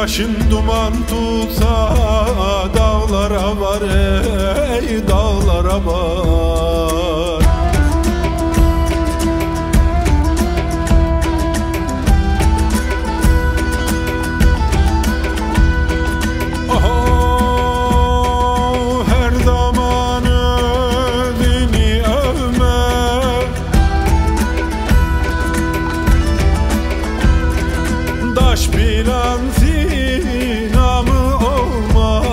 Başın duman tutsa dağlara var, ey dağlara var. Oh, her zaman öldüğünü övme, taş plan sinamı olma.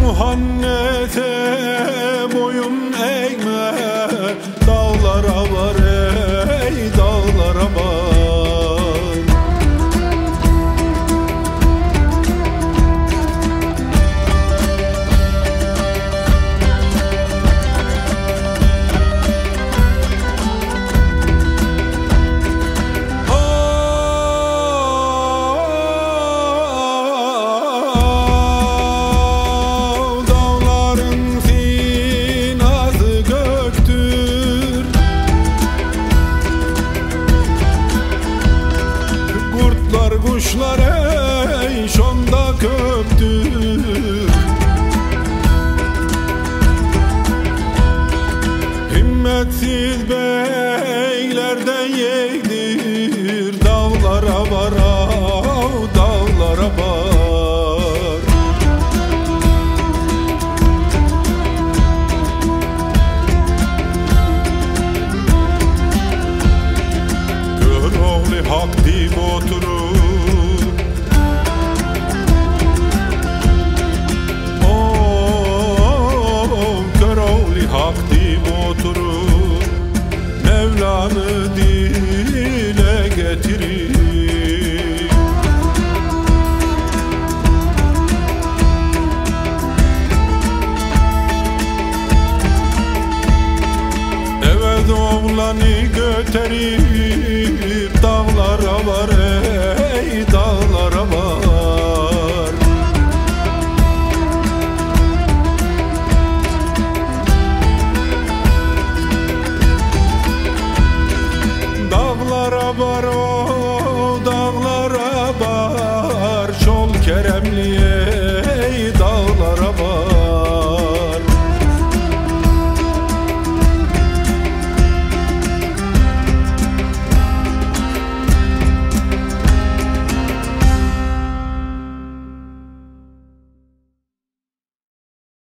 Muhannete boyun eğme, dağlara var, ey dağlara var. Kuşlar ey şonda köptür, himmetsiz beylerden yeğdir, dağlara var, dağlara var. Kör oğlu hak deyip oturur, hak deyip oturur, Mevla'nı dile getirir. Evet oğlanı götürüp dağlara var, ey dağlara var. Dağlara var,